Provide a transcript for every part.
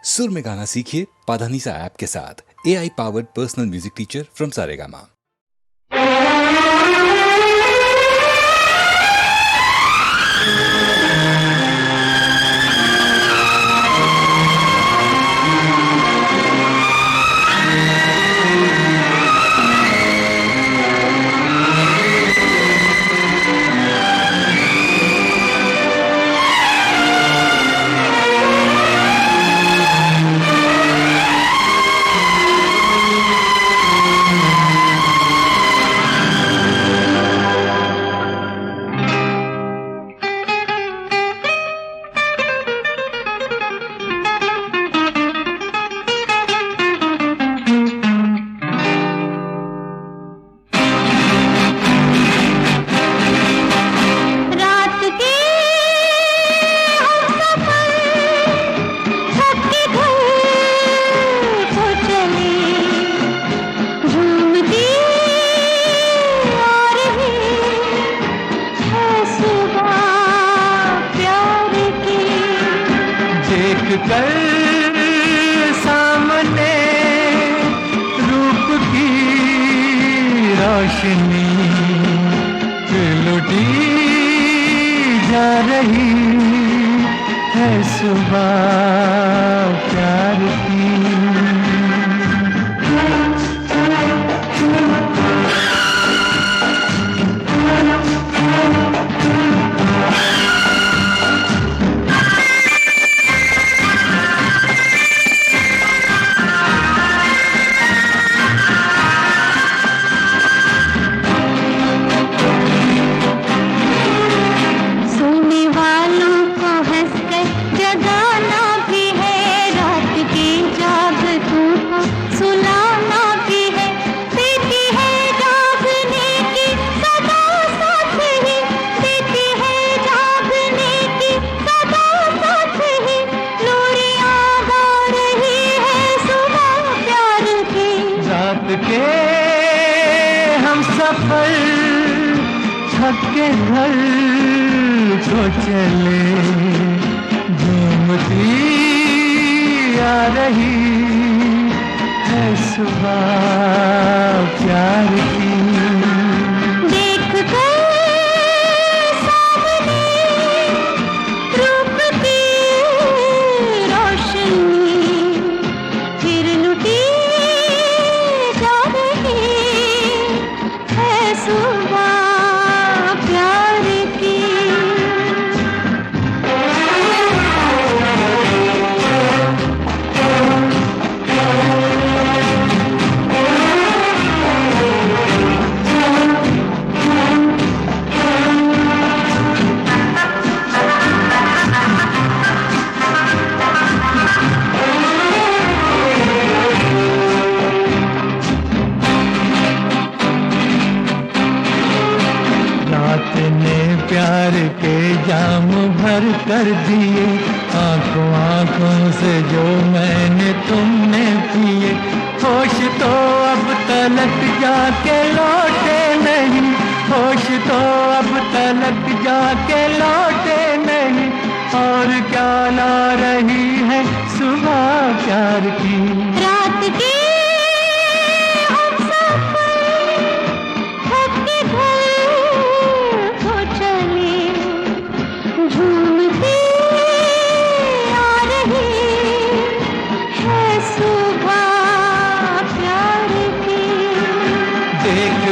सुर में गाना सीखिए पाधानीसा ऐप के साथ। AI powered personal music teacher from Saregama. सामने रूप की रोशनी लुटी जा रही है सुबह प्यार की। थक के घर को चले, झूमती आ रही है सुबह प्यार की। प्यार के जाम भर कर दिए, आंखों आंखों से जो मैंने तुमने पिए। होश तो अब तलक जाके लौटे नहीं, होश तो अब तलक जाके लौटे नहीं। और क्या ला रही है सुबह प्यार की। रात की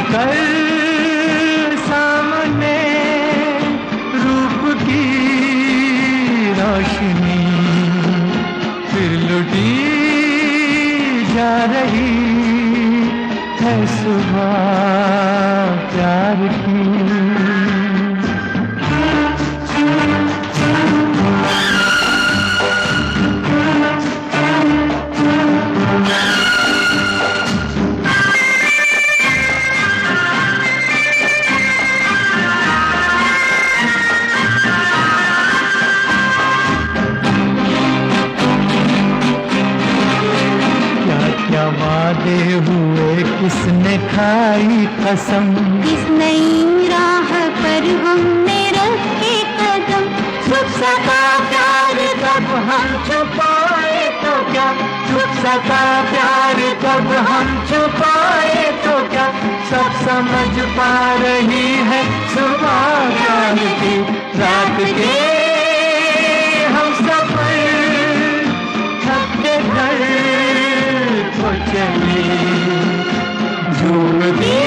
कर सामने रूप की रोशनी फिर लुटी जा रही है सुबह प्यार की। वादे हुए किसने खाई कसम, इस नई राह पर हमने रखे कदम। सुख सका प्यार जब हम छुपाए तो सका प्यार कब हम छुपाए तो क्या, सब समझ पा रही है सुबह प्यार की। रात के हम सफर थक के घर को चले, झूम दी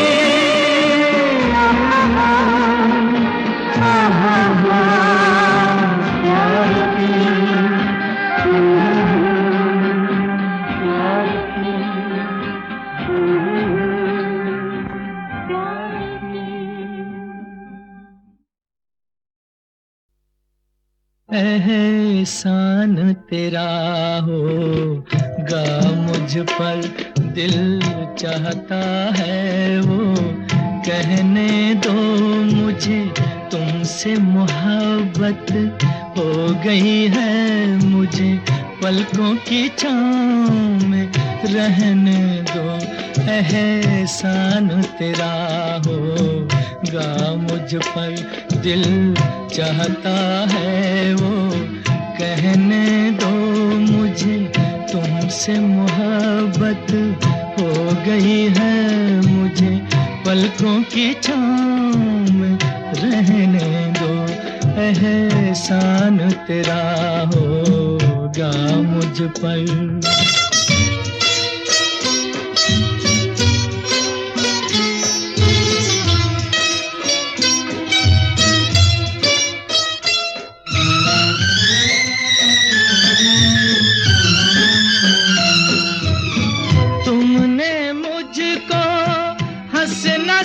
एहसान तेरा होगा मुझ पर, दिल चाहता है वो कहने दो मुझे, तुमसे मोहब्बत हो गई है मुझे, पलकों की छाँव में रहने दो। एहसान तेरा होगा मुझ पर, दिल चाहता है वो कहने दो मुझे, तुमसे मोहब्बत हो गई है मुझे, पलकों की छाँव में रहने दो। एहसान तेरा होगा मुझ पर।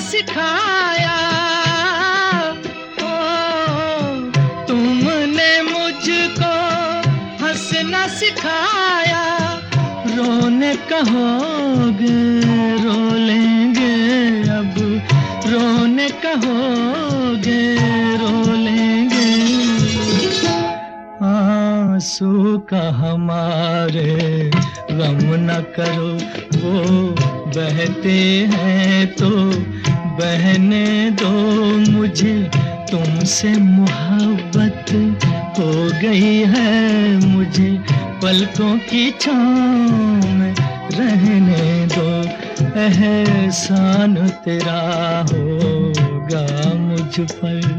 सिखाया तुमने मुझको हंसना सिखाया, रोने कहोगे रो लेंगे अब, रोने कहोगे रो लेंगे। आंसू का हमारे गम न करो, वो बहते हैं तो बहने दो मुझे, तुमसे मोहब्बत हो गई है मुझे, पलकों की छाँव में रहने दो। एहसान तेरा होगा मुझ पर।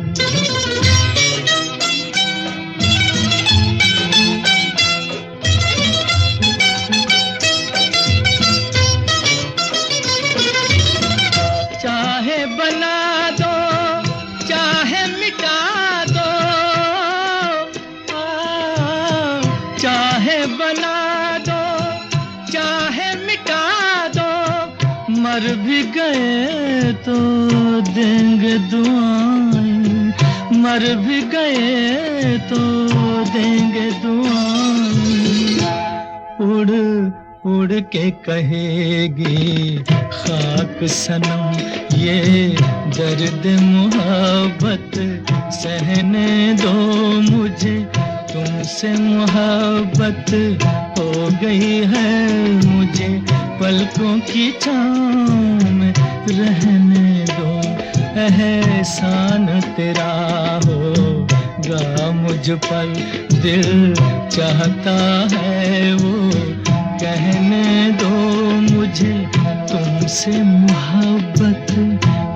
बना दो चाहे मिटा दो, चाहे बना दो चाहे मिटा दो, मर भी गए तो देंगे दुआएं, मर भी गए तो देंगे दुआएं। उड़ उड़ के कहेगी खाक सनम ये दर्द मोहब्बत सहने दो मुझे, तुमसे मोहब्बत हो गई है मुझे, पलकों की छाँव में रहने दो। एहसान तेरा होगा मुझ पर, दिल चाहता है वो कहने दो मुझे, तुमसे मोहब्बत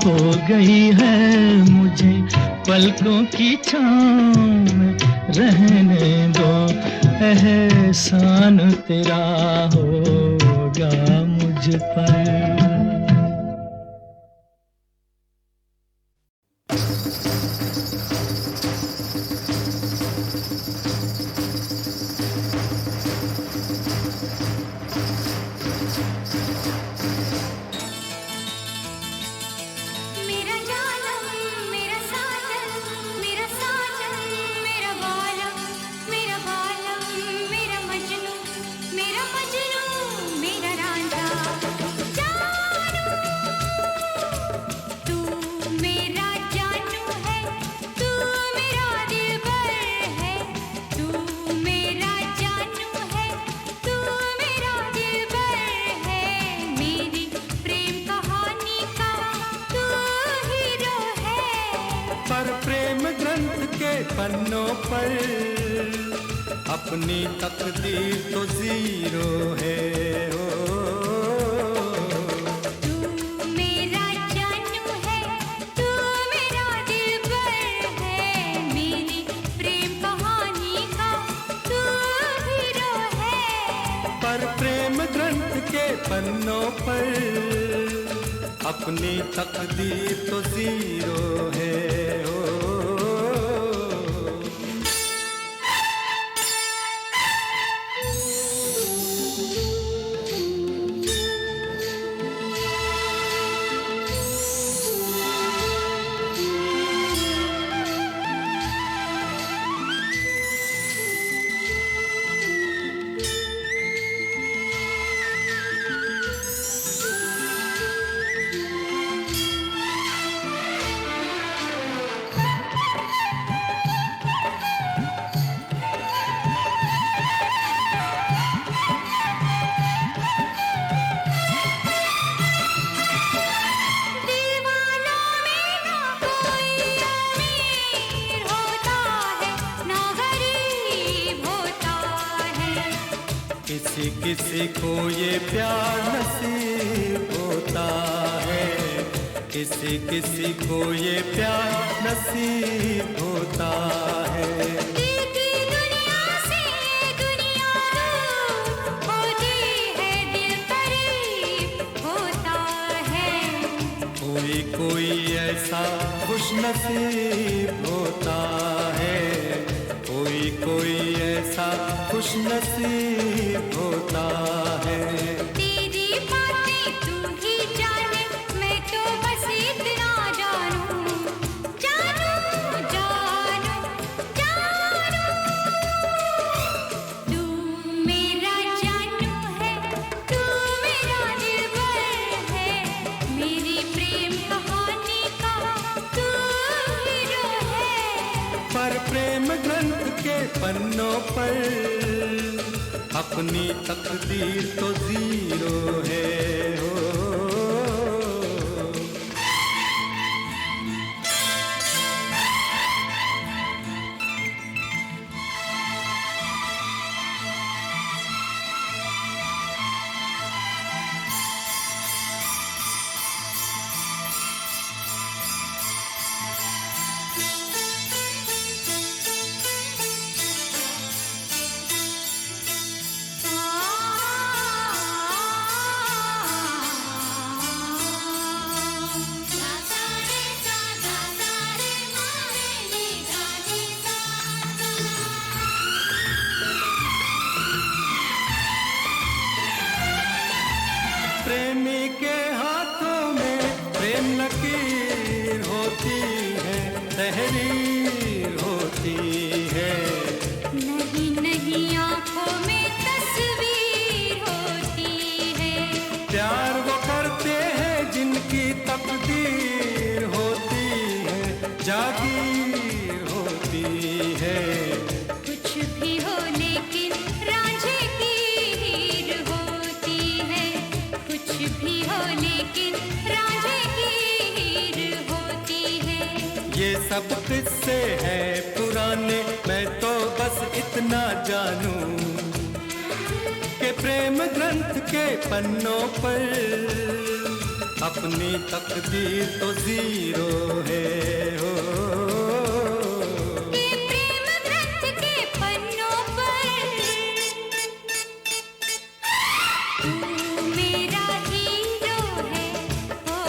हो गई है मुझे, पलकों की छाँव में रहने दो। एहसान तेरा होगा मुझ पर। पन्नों पर अपनी तकदीर तो जीरो है, पर प्रेम ग्रंथ के पन्नों पर अपनी तकदीर तो जीरो है हो। किसी किसी को ये प्यार नसीब होता है, किसी किसी को ये प्यार नसीब होता है। दुनिया से दुनिया दूर होती है, दिल करीब होता है। कोई कोई ऐसा खुश नसीब होता है, कोई कोई ऐसा खुश नसीब होता है। तेरी बातें तू ही जाने, मैं तो बस इतना जानूं, जानूं जानूं जानूं। तू मेरा जानू है, तू मेरा दिलबर है, मेरी प्रेम कहानी का तू हीरो है। पर प्रेम ग्रंथ के पन्नों पर अपनी तकदीर तो जीरो है हो। प्रेमी के हाथों में प्रेम लकीर होती है, तहरीर होती है। नहीं नहीं आंखों में तस्वीर होती है। प्यार वो करते हैं जिनकी तकदीर होती है, जागीर होती है। कुछ भी हो लेकिन रांझे की हीर होती है, कुछ भी हो लेकिन रांझे की हीर होती है। ये सब किस्से हैं पुराने, मैं तो बस इतना जानूं कि प्रेम ग्रंथ के पन्नों पर अपनी तकदीर तो जीरो है हो। ये प्रेम ग्रंथ के पन्नों पर तू मेरा हीरो है ओ।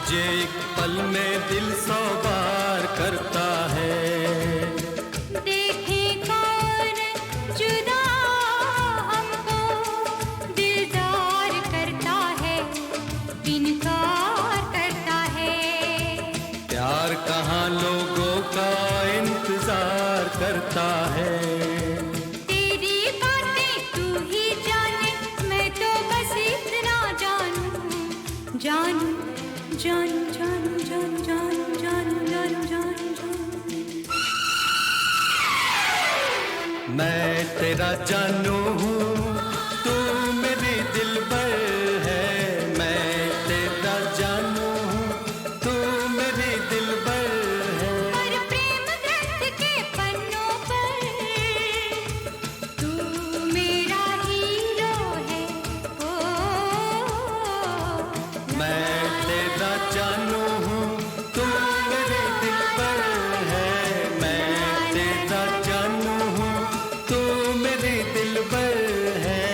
तुझे एक पल में दिल 100 बार करता है। देखे कौन जुदा हमको दिलदार करता है, इनकार करता है। प्यार कहाँ लोगों का इंतजार करता है। तेरी बातें तू ही जाने, मैं तो बस इतना जानूं, जानूं, जानूं, जानूं, जानूं, जानूं, जानूं, जानूं, जानूं, जानूं। मैं तेरा जानू हूँ, तू मेरी दिलबर है। मैं तेरा जानू हूँ, तू मेरी दिलबर है। पर प्रेम ग्रंथ के पन्नों पर तू मेरा हीरो है। ओ मैं तेरा जानू हूँ, तू मेरी दिलबर है। मैं तेरा जानू हूँ, तू मेरी दिलबर है।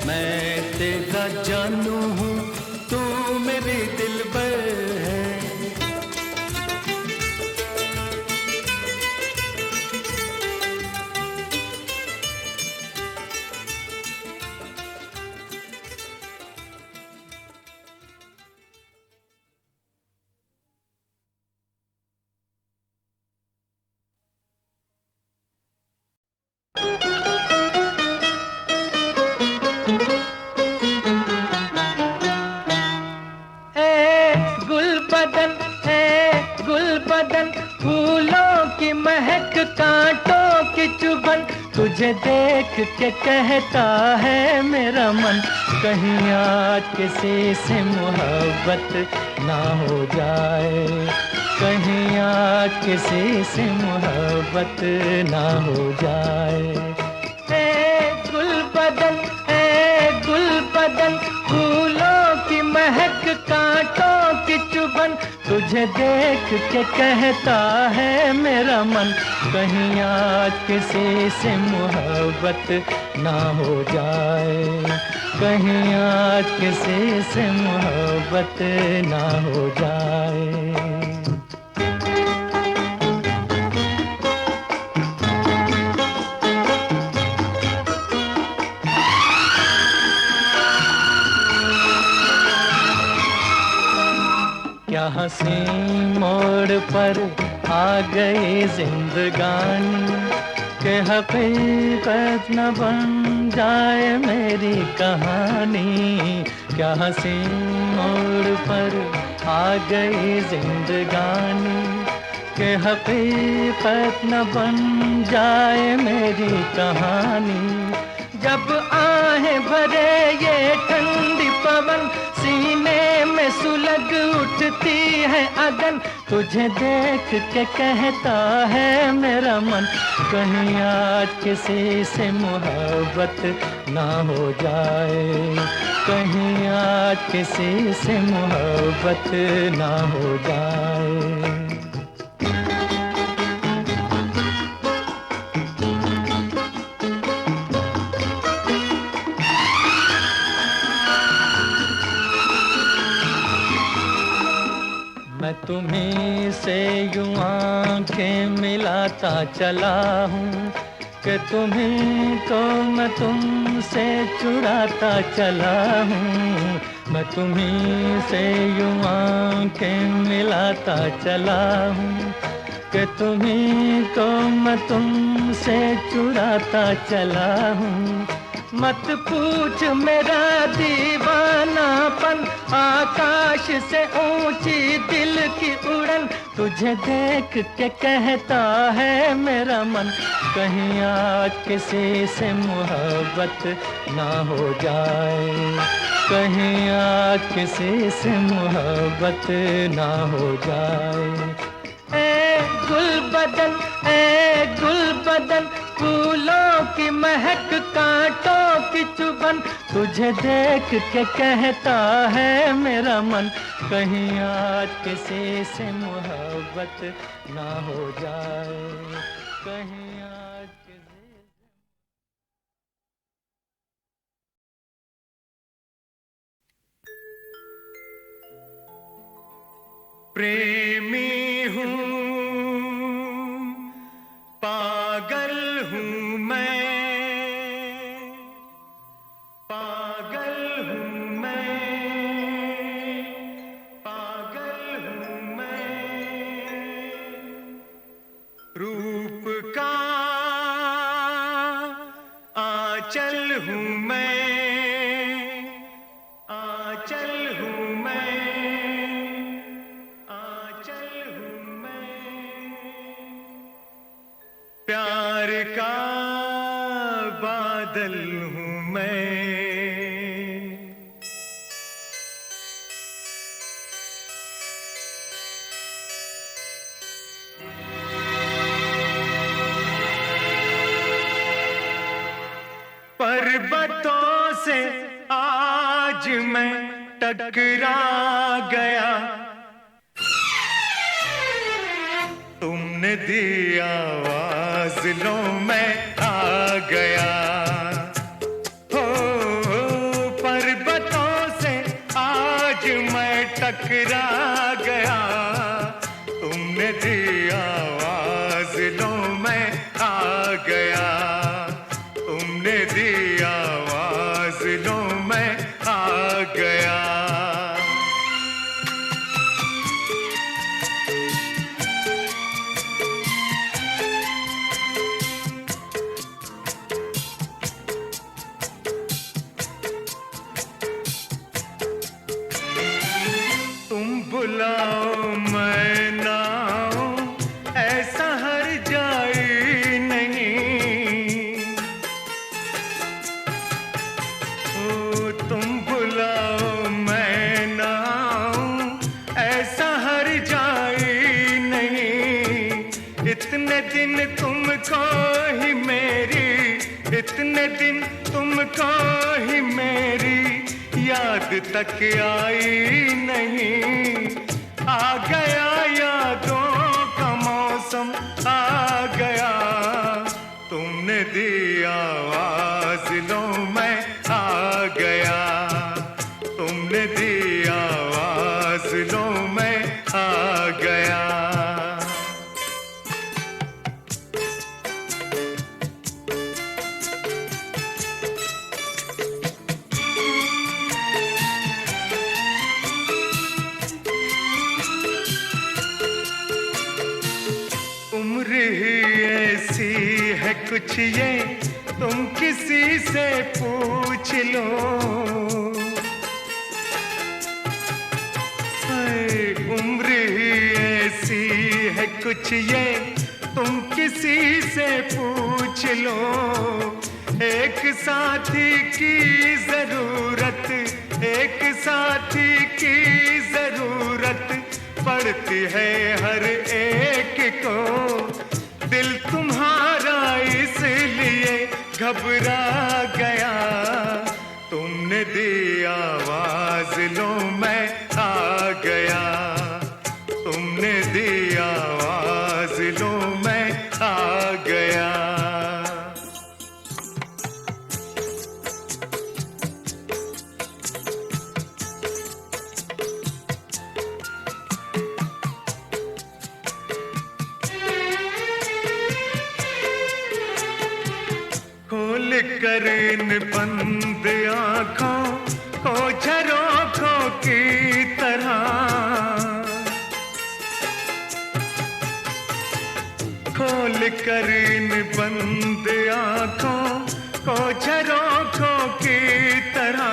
मैं तेरा जानू हूँ, तू मेरी दिलबर है। गुल बदन है गुल बदन, फूलों की महक कांटों की चुभन, तुझे देख के कहता है मेरा मन, कहीं आज किसी से मोहब्बत ना हो जाए, कहीं आज किसी से मोहब्बत ना हो जाए। गुल बदन गुल बदन, फूलों की महक कांटों की चुभन, तुझे देख के कहता है मेरा मन, कहीं आज किसी से मोहब्बत ना हो जाए, कहीं आज किसी से मोहब्बत ना हो जाए। क्या हंसी मोड़ पर आ गई जिंदगानी, कि हकीकत न बन जाए मेरी कहानी। क्या हंसी मोड़ पर आ गई जिंदगानी, कि हकीकत न बन जाए मेरी कहानी। जब आहें भरे ये ठंडी पवन, सीने में सुलग उठती है अगन, तुझे देख के कहता है मेरा मन, कहीं आज किसी से मोहब्बत ना हो जाए, कहीं आज किसी से मोहब्बत ना हो जाए। मैं तुम्हीं से यूं आंखें मिलाता चला हूँ, कि तुम्हीं को मैं तुमसे चुराता चला हूँ। मैं तुम्हीं से यूं आंखें मिलाता चला हूँ, कि तुम्हीं को मैं तुमसे चुराता चला हूँ। मत पूछ मेरा दीवानापन, आकाश से ऊंची दिल की उड़न, तुझे देख के कहता है मेरा मन, कहीं आज किसी से मोहब्बत ना हो जाए, कहीं आज किसी से मोहब्बत ना हो जाए। गुल बदन, फूलों की महक कांटों की चुभन, तुझे देख के कहता है मेरा मन, कहीं आज किसी से मोहब्बत ना हो जाए, कहीं आज किसी प्रेमी हूँ, पागल हूँ मैं, पागल हूँ मैं, पागल हूँ मैं। रूप का आंचल हूँ मैं, आंचल हूँ मैं, आंचल हूँ मैं। प्यार का बादल हूँ मैं। पर्वतों से आज मैं टकरा गया, तुमने दी आवाज लो मैं आ गया। हो पर्वतों से आज मैं टकरा गया, तुमने दी आवाज लो मैं आ गया, तुमने दी आवाज लो मैं आ गया। तुम बुलाओ मैं ना आऊं, ऐसा हर जाई नहीं। ओ तुम बुलाओ मैं ना आऊं, ऐसा हर जाई नहीं। इतने दिन तुमको ही मेरी, इतने दिन तुमको ही मेरी याद तक आई नहीं। आ गया यादों का मौसम आ गया, तुमने दी आवाज लो मैं आ गया, तुमने दी आवाज लो मैं आ गया। उम्र ही ऐसी है कुछ ये, तुम किसी से पूछ लो। हाय, उम्र ही ऐसी है कुछ ये, तुम किसी से पूछ लो। एक साथी की जरूरत, एक साथी की जरूरत पड़ती है हर एक को। दिल तुम्हारा इसलिए घबरा गया, तुमने दी आवाज लो मैं आ गया, तुमने दी आवाज लो मैं आ गया। खोल कर इन बंद आँखों को झरोखों की तरह, खोल कर इन बंद आँखों को झरोखों की तरह।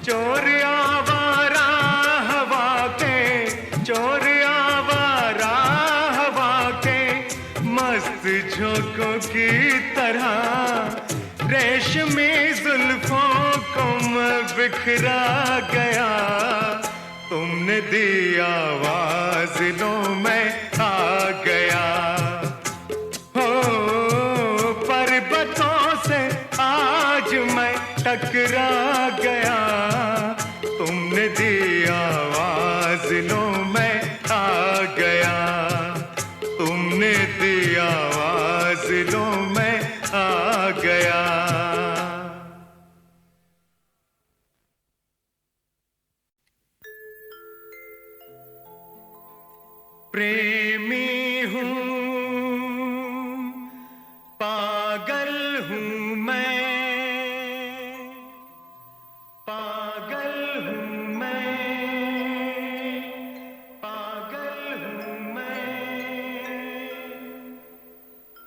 चोर आवारा हवा के, चोर आवारा हवा के मस्त झोंकों की तरह। रेशमी जुल्फों को मैं बिखरा गया, तुमने दी आवाज लो मैं आ गया। हो पर्वतों से आज मैं टकरा गया, तुमने दी आवाज लो मैं आ गया, तुमने दी आवाज लो मैं आ गया।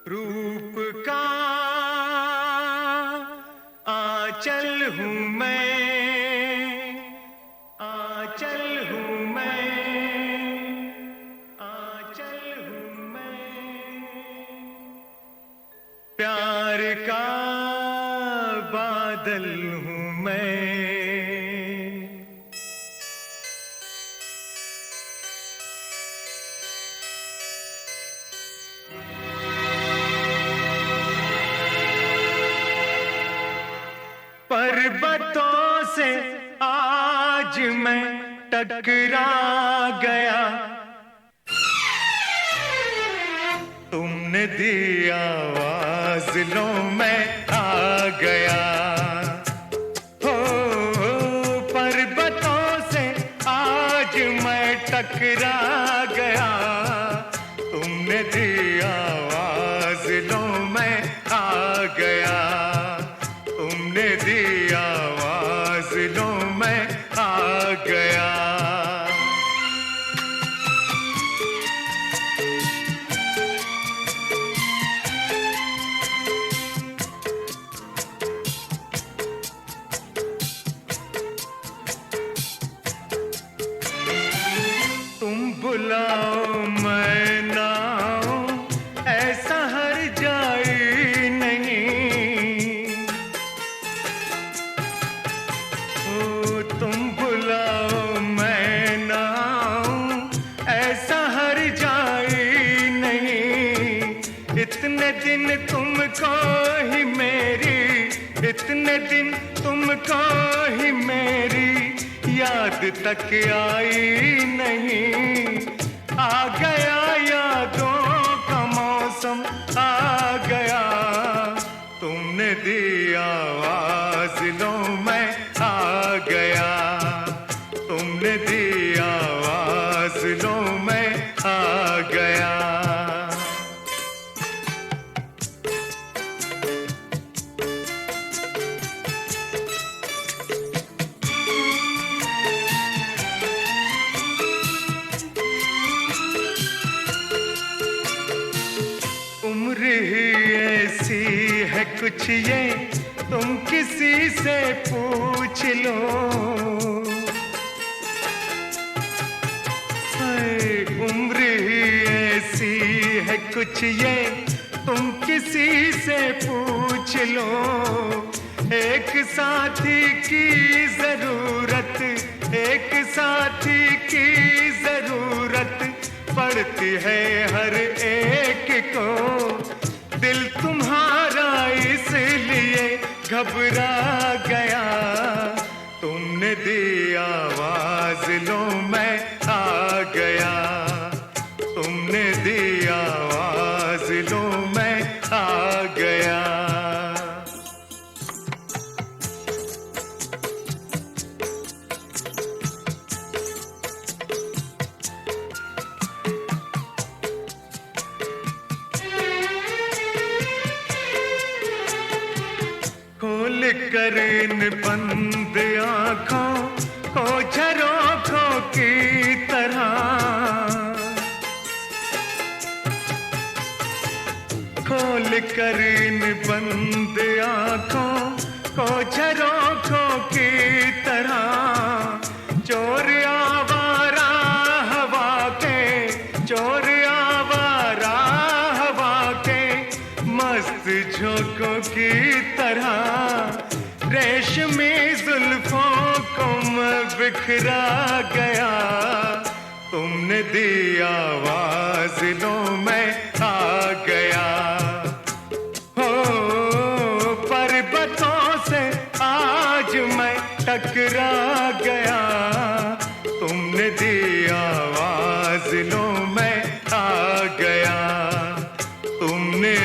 रूप का आंचल हूँ मैं, आंचल हूँ मैं, आंचल हूँ मैं, प्यार का बादल हूँ मैं। पर्वतों से आज मैं टकरा गया, तुमने दी आवाज लो मैं आ गया। हो पर्वतों से आज मैं टकरा गया, तुमने दी आवाज लो मैं आ गया, तुमने दी आवाज लो मैं आ गया। तुम बुलाओ मैं ना आऊं, ऐसा हर जाए नहीं। ओ तुम बुलाओ मैं ना आऊं, ऐसा हर जाए नहीं। इतने दिन तुमको ही मेरी, इतने दिन तुमको ही मेरी याद तक आई नहीं। आ गया यादों का मौसम आ गया, तुमने दी आवाज लो मैं आ गया, तुमने दी आवाज लो मैं आ गया। उम्र ही ऐसी है कुछ ये, तुम किसी से पूछ लो। हाय, उम्र ही ऐसी है कुछ ये, तुम किसी से पूछ लो। एक साथी की जरूरत, एक साथी की जरूरत पड़ती है हर एक को। दिल तुम्हारा इसलिए घबरा गया, तुमने दी आवाज लो मैं आ गया, तुमने दी आवाज लो मैं आ गया। खोल कर इन बंद आँखों को झरोखों की तरह, खोल कर इन बंद आँखों को झरोखों की तरह। चोर आवारा हवा के, चोर आवारा हवा के मस्त झोंकों की तरह। रेशमी जुल्फों को मैं बिखरा गया, तुमने दी आवाज लो मैं आ गया। हो पर्वतों से आज मैं टकरा गया, तुमने दी आवाज लो मैं आ गया, तुमने